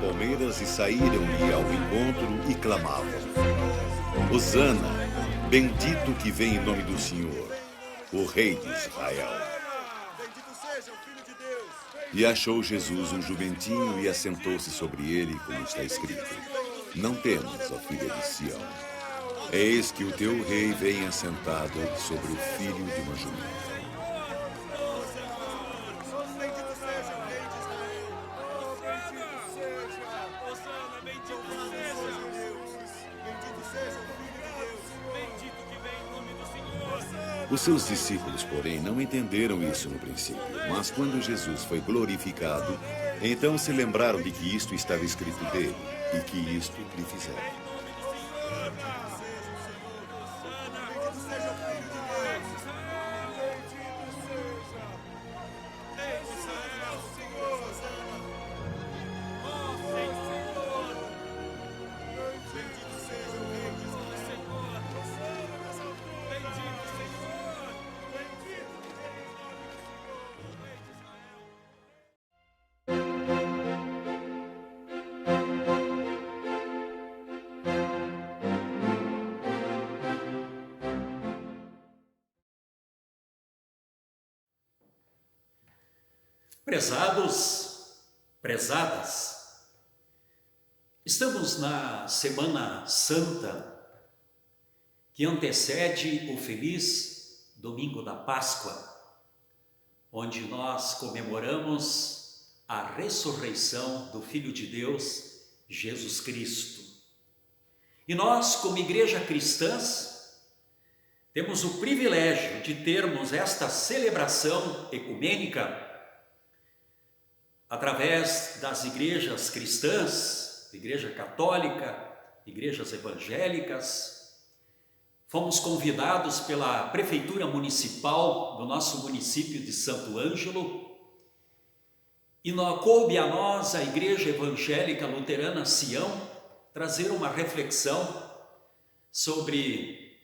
palmeiras e saíram-lhe ao encontro e clamavam: Hosana, bendito que vem em nome do Senhor, o Rei de Israel. E achou Jesus um jumentinho e assentou-se sobre ele, como está escrito: Não temas, ó filha de Sião. Eis que o teu rei vem assentado sobre o filho de uma jumenta. Os seus discípulos, porém, não entenderam isso no princípio, mas quando Jesus foi glorificado, então se lembraram de que isto estava escrito dele e que isto lhe fizeram. Prezados, prezadas, estamos na Semana Santa que antecede o feliz Domingo da Páscoa, onde nós comemoramos a ressurreição do Filho de Deus, Jesus Cristo. E nós, como igreja cristãs, temos o privilégio de termos esta celebração ecumênica através das igrejas cristãs, Igreja Católica, igrejas evangélicas. Fomos convidados pela Prefeitura Municipal do nosso município de Santo Ângelo e coube a nós, a Igreja Evangélica Luterana Sião, trazer uma reflexão sobre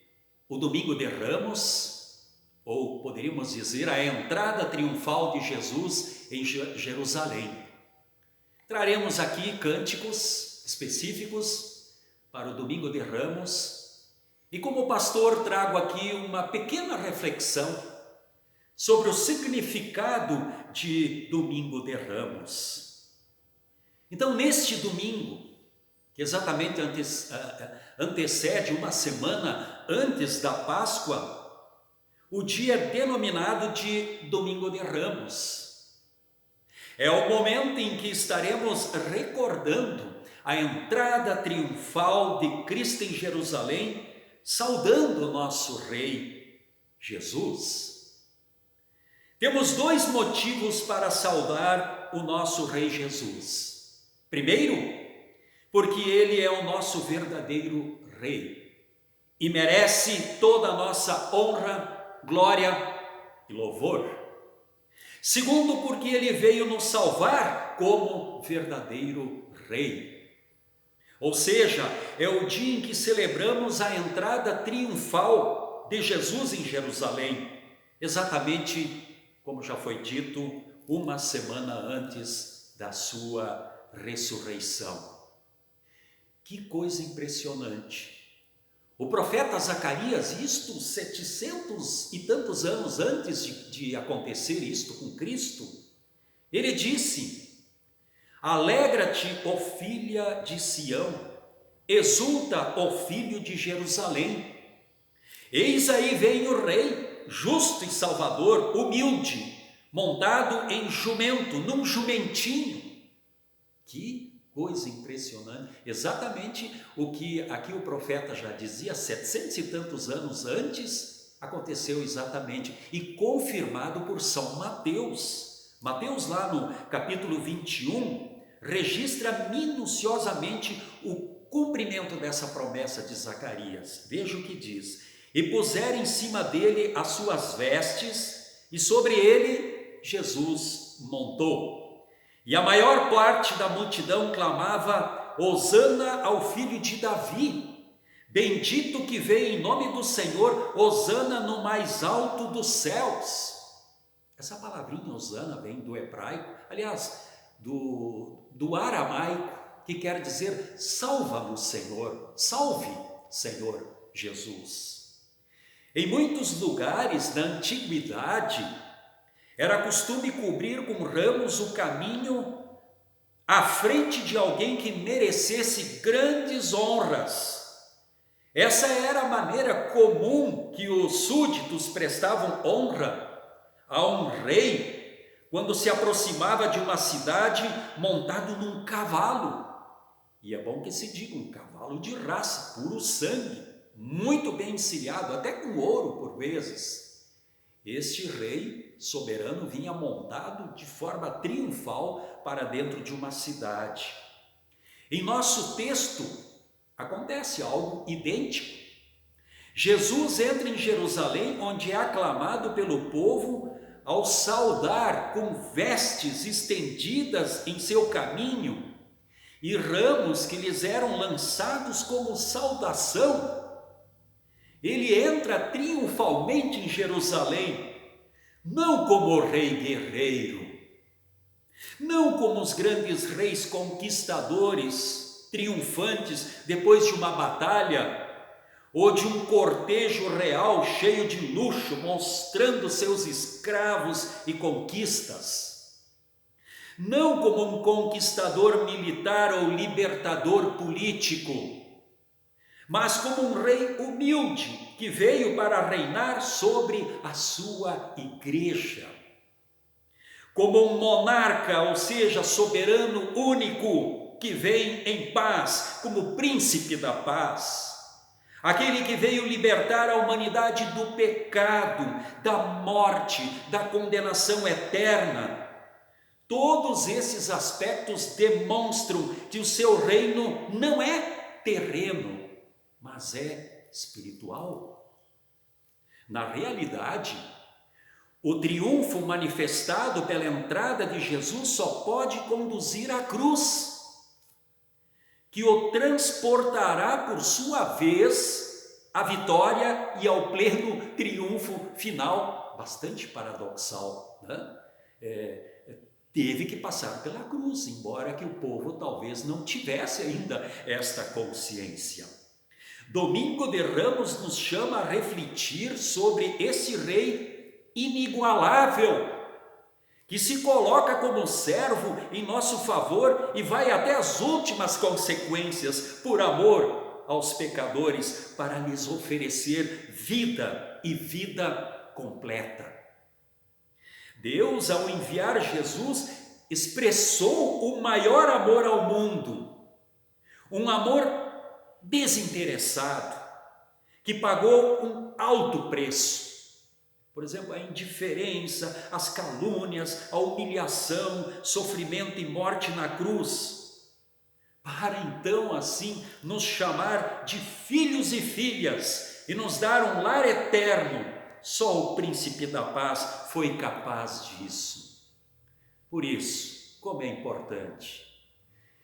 o Domingo de Ramos, ou poderíamos dizer a entrada triunfal de Jesus em Jerusalém. Traremos aqui cânticos específicos para o Domingo de Ramos e como pastor trago aqui uma pequena reflexão sobre o significado de Domingo de Ramos. Então, neste domingo, que exatamente antecede uma semana antes da Páscoa, o dia é denominado de Domingo de Ramos. É o momento em que estaremos recordando a entrada triunfal de Cristo em Jerusalém, saudando o nosso Rei Jesus. Temos dois motivos para saudar o nosso Rei Jesus. Primeiro, porque Ele é o nosso verdadeiro Rei e merece toda a nossa honra, glória e louvor. Segundo, porque Ele veio nos salvar como verdadeiro Rei. Ou seja, é o dia em que celebramos a entrada triunfal de Jesus em Jerusalém, exatamente como já foi dito, uma semana antes da sua ressurreição. Que coisa impressionante! O profeta Zacarias, isto 700 e tantos anos antes de acontecer isto com Cristo, ele disse: Alegra-te, ó filha de Sião, exulta, ó filho de Jerusalém. Eis aí vem o Rei, justo e salvador, humilde, montado em jumento, num jumentinho. Que coisa impressionante, exatamente o que aqui o profeta já dizia 700 e tantos anos antes, aconteceu exatamente e confirmado por São Mateus. Mateus lá no capítulo 21 registra minuciosamente o cumprimento dessa promessa de Zacarias. Veja o que diz: e puseram em cima dele as suas vestes e sobre ele Jesus montou. E a maior parte da multidão clamava: Hosana ao filho de Davi, bendito que vem em nome do Senhor, Hosana no mais alto dos céus. Essa palavrinha Hosana vem do hebraico, aliás, do aramaico, que quer dizer salva-nos, Senhor, salve, Senhor Jesus. Em muitos lugares da antiguidade, era costume cobrir com ramos o caminho à frente de alguém que merecesse grandes honras. Essa era a maneira comum que os súditos prestavam honra a um rei quando se aproximava de uma cidade montado num cavalo. E é bom que se diga, um cavalo de raça, puro sangue, muito bem encilhado, até com ouro por vezes. Este rei soberano vinha montado de forma triunfal para dentro de uma cidade. Em nosso texto acontece algo idêntico. Jesus entra em Jerusalém, onde é aclamado pelo povo ao saudar com vestes estendidas em seu caminho e ramos que lhes eram lançados como saudação. Ele entra triunfalmente em Jerusalém, não como rei guerreiro, não como os grandes reis conquistadores, triunfantes depois de uma batalha, ou de um cortejo real cheio de luxo, mostrando seus escravos e conquistas. Não como um conquistador militar ou libertador político, mas como um rei humilde que veio para reinar sobre a sua igreja. Como um monarca, ou seja, soberano único, que vem em paz, como príncipe da paz. Aquele que veio libertar a humanidade do pecado, da morte, da condenação eterna. Todos esses aspectos demonstram que o seu reino não é terreno, mas é espiritual. Na realidade, o triunfo manifestado pela entrada de Jesus só pode conduzir à cruz, que o transportará por sua vez à vitória e ao pleno triunfo final. Bastante paradoxal, né? Teve que passar pela cruz, embora que o povo talvez não tivesse ainda esta consciência. Domingo de Ramos nos chama a refletir sobre esse rei inigualável, que se coloca como servo em nosso favor e vai até as últimas consequências por amor aos pecadores, para lhes oferecer vida e vida completa. Deus, ao enviar Jesus, expressou o maior amor ao mundo, um amor desinteressado, que pagou um alto preço. Por exemplo, a indiferença, as calúnias, a humilhação, sofrimento e morte na cruz, para então assim nos chamar de filhos e filhas e nos dar um lar eterno. Só o príncipe da paz foi capaz disso. Por isso, como é importante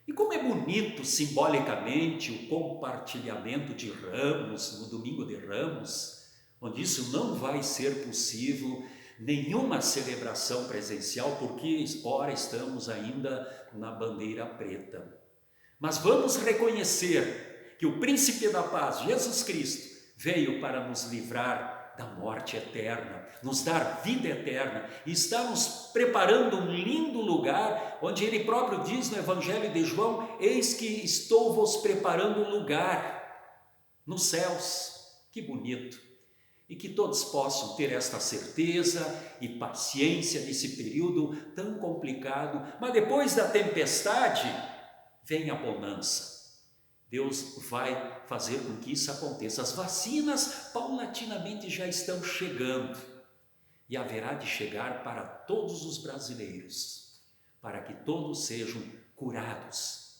e como é bonito simbolicamente o compartilhamento de ramos no domingo de Ramos, onde isso não vai ser possível, nenhuma celebração presencial, porque ora estamos ainda na bandeira preta. Mas vamos reconhecer que o príncipe da paz, Jesus Cristo, veio para nos livrar da morte eterna, nos dar vida eterna, e está nos preparando um lindo lugar, onde ele próprio diz no Evangelho de João: eis que estou vos preparando um lugar nos céus. Que bonito! E que todos possam ter esta certeza e paciência nesse período tão complicado, mas depois da tempestade vem a bonança. Deus vai fazer com que isso aconteça. As vacinas paulatinamente já estão chegando e haverá de chegar para todos os brasileiros, para que todos sejam curados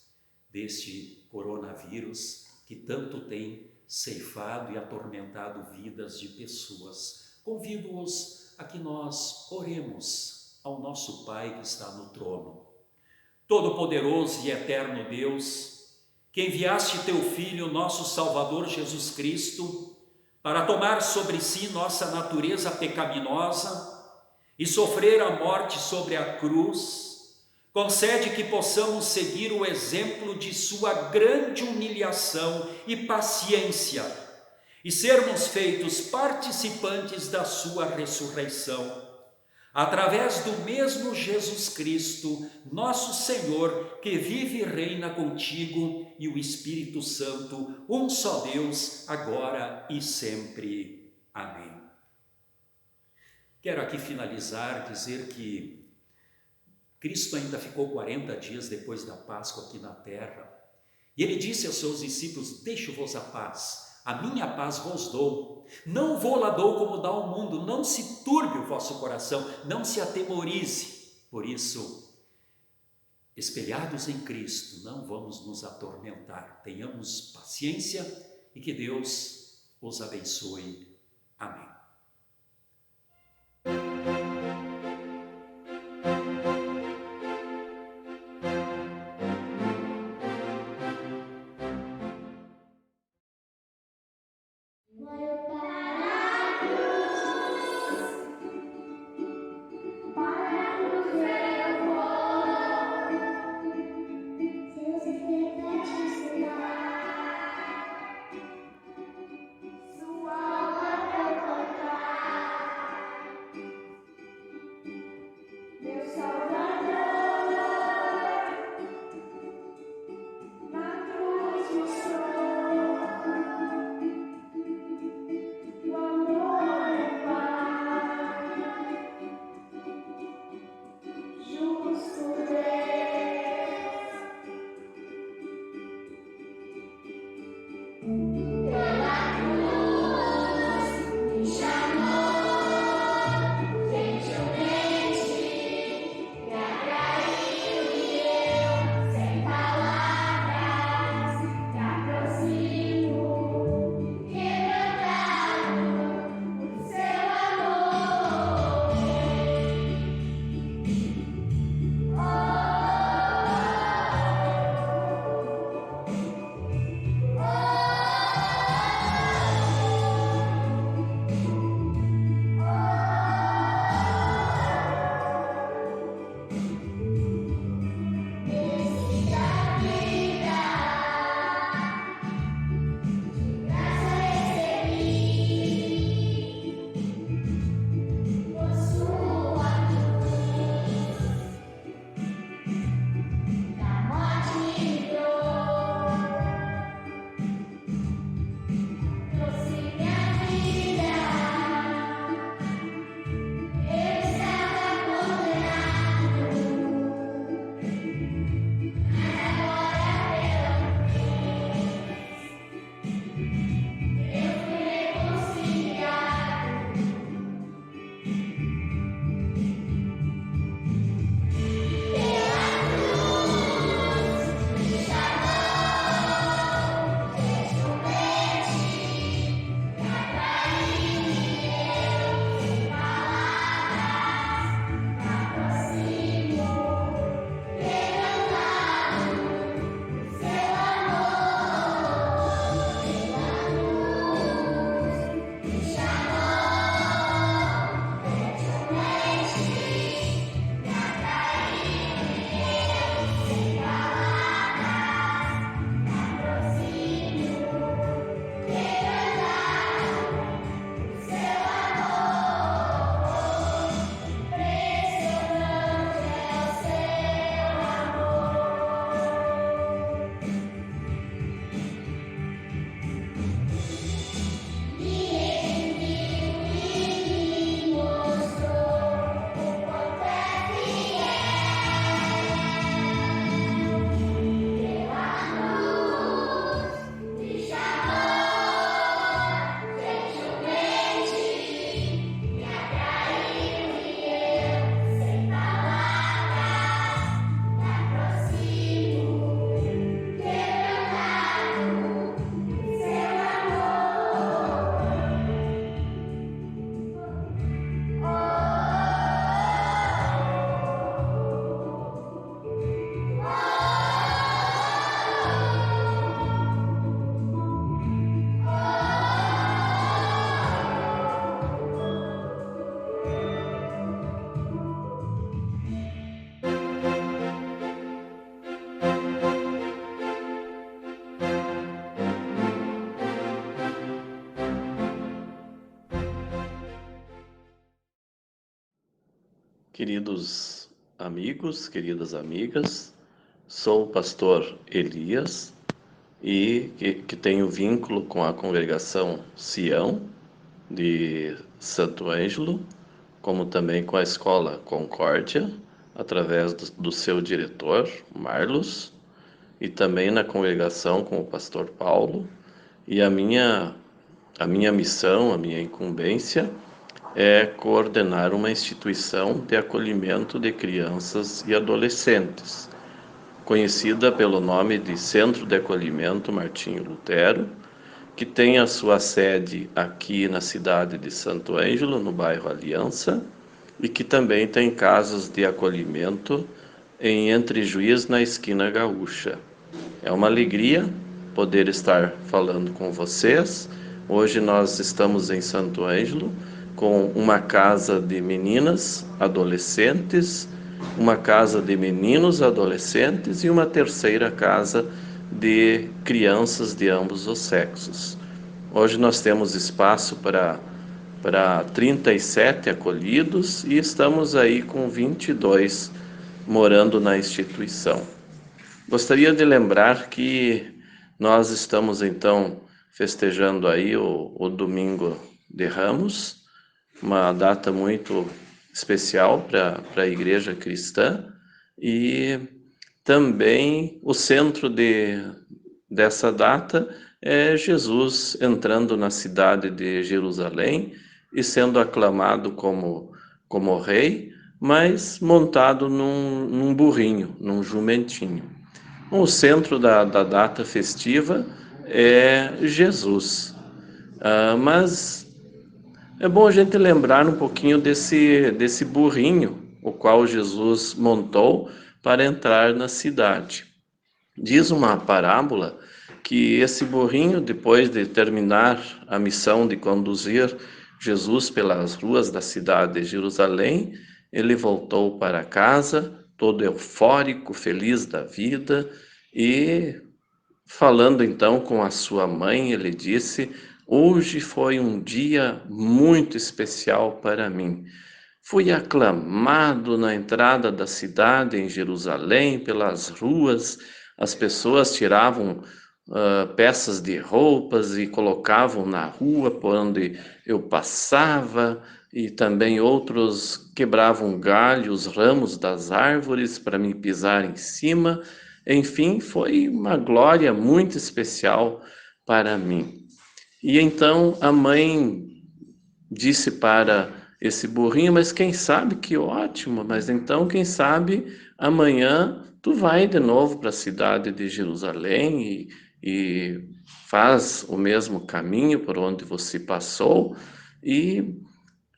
deste coronavírus que tanto tem ceifado e atormentado vidas de pessoas. Convido-os a que nós oremos ao nosso Pai que está no trono. Todo-Poderoso e eterno Deus, que enviaste teu Filho, nosso Salvador Jesus Cristo, para tomar sobre si nossa natureza pecaminosa e sofrer a morte sobre a cruz, Concede que possamos seguir o exemplo de sua grande humilhação e paciência e sermos feitos participantes da sua ressurreição, através do mesmo Jesus Cristo, nosso Senhor, que vive e reina contigo e o Espírito Santo, um só Deus, agora e sempre. Amém. Quero aqui finalizar, dizer que Cristo ainda ficou 40 dias depois da Páscoa aqui na terra, e ele disse aos seus discípulos: deixo-vos a paz, a minha paz vos dou, não vou lá dou como dá o mundo, não se turbe o vosso coração, não se atemorize. Por isso, espelhados em Cristo, não vamos nos atormentar, tenhamos paciência e que Deus os abençoe. Amém. Queridos amigos, queridas amigas, sou o pastor Elias e que tenho vínculo com a congregação Sião de Santo Ângelo, como também com a escola Concórdia, através do seu diretor, Marlos, e também na congregação com o pastor Paulo. E a minha missão, a minha incumbência é coordenar uma instituição de acolhimento de crianças e adolescentes, conhecida pelo nome de Centro de Acolhimento Martinho Lutero, que tem a sua sede aqui na cidade de Santo Ângelo, no bairro Aliança, e que também tem casas de acolhimento em Entre Juiz, na esquina Gaúcha. É uma alegria poder estar falando com vocês. Hoje nós estamos em Santo Ângelo com uma casa de meninas, adolescentes, uma casa de meninos, adolescentes e uma terceira casa de crianças de ambos os sexos. Hoje nós temos espaço para 37 acolhidos e estamos aí com 22 morando na instituição. Gostaria de lembrar que nós estamos então festejando aí o Domingo de Ramos, uma data muito especial para a Igreja Cristã, e também o centro dessa data é Jesus entrando na cidade de Jerusalém e sendo aclamado como rei, mas montado num burrinho, num jumentinho. O centro da data festiva é Jesus. Mas é bom a gente lembrar um pouquinho desse burrinho, o qual Jesus montou para entrar na cidade. Diz uma parábola que esse burrinho, depois de terminar a missão de conduzir Jesus pelas ruas da cidade de Jerusalém, ele voltou para casa, todo eufórico, feliz da vida, e falando então com a sua mãe, ele disse: "Hoje foi um dia muito especial para mim. Fui aclamado na entrada da cidade em Jerusalém, pelas ruas, as pessoas tiravam peças de roupas e colocavam na rua por onde eu passava, e também outros quebravam galhos, ramos das árvores para me pisar em cima. Enfim, foi uma glória muito especial para mim." E então a mãe disse para esse burrinho: "Mas quem sabe, que ótimo, mas então quem sabe amanhã tu vai de novo para a cidade de Jerusalém e faz o mesmo caminho por onde você passou, e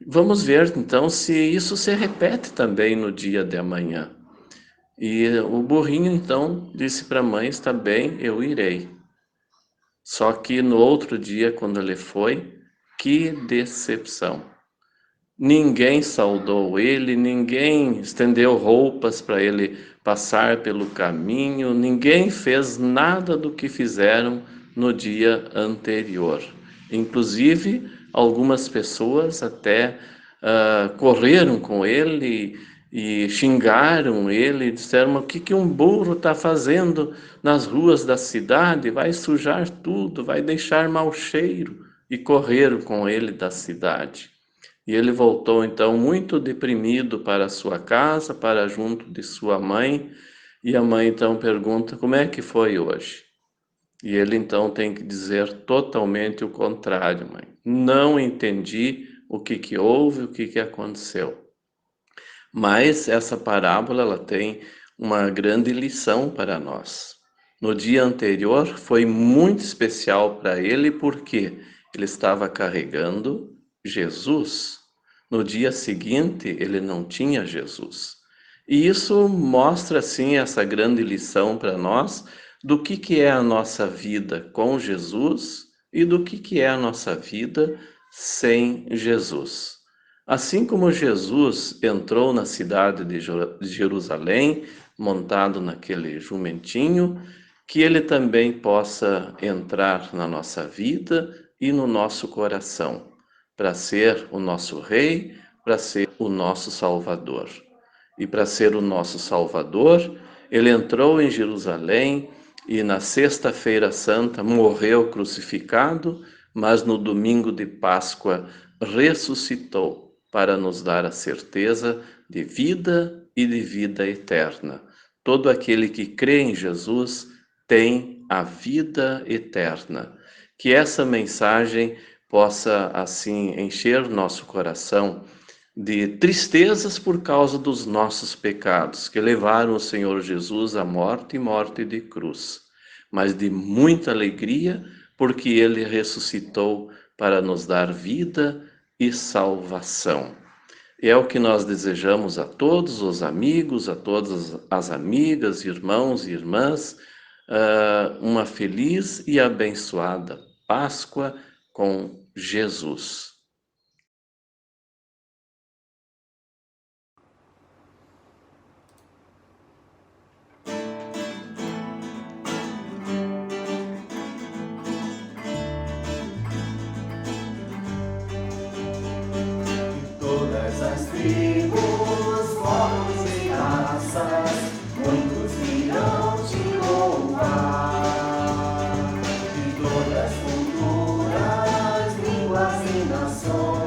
vamos ver então se isso se repete também no dia de amanhã." E o burrinho então disse para a mãe: "Está bem, eu irei." Só que no outro dia, quando ele foi, que decepção! Ninguém saudou ele, ninguém estendeu roupas para ele passar pelo caminho, ninguém fez nada do que fizeram no dia anterior. Inclusive, algumas pessoas até correram com ele e xingaram ele, disseram: "O que um burro está fazendo nas ruas da cidade? Vai sujar tudo, vai deixar mau cheiro." E correram com ele da cidade. E ele voltou então muito deprimido para sua casa, para junto de sua mãe, e a mãe então pergunta: "Como é que foi hoje?" E ele então tem que dizer totalmente o contrário: "Mãe, não entendi o que houve, o que aconteceu." Mas essa parábola ela tem uma grande lição para nós. No dia anterior foi muito especial para ele porque ele estava carregando Jesus. No dia seguinte ele não tinha Jesus. E isso mostra assim essa grande lição para nós do que é a nossa vida com Jesus e do que é a nossa vida sem Jesus. Assim como Jesus entrou na cidade de Jerusalém, montado naquele jumentinho, que ele também possa entrar na nossa vida e no nosso coração, para ser o nosso Rei, para ser o nosso Salvador. e para ser o nosso Salvador, ele entrou em Jerusalém e na Sexta-feira Santa morreu crucificado, mas no domingo de Páscoa ressuscitou para nos dar a certeza de vida e de vida eterna. Todo aquele que crê em Jesus tem a vida eterna. Que essa mensagem possa assim encher nosso coração de tristezas por causa dos nossos pecados, que levaram o Senhor Jesus à morte e morte de cruz, mas de muita alegria, porque ele ressuscitou para nos dar vida e salvação. E é o que nós desejamos a todos os amigos, a todas as amigas, irmãos e irmãs, uma feliz e abençoada Páscoa com Jesus. Todas as tribos, povos e raças, muitos virão te louvar. De todas as culturas, línguas e nações,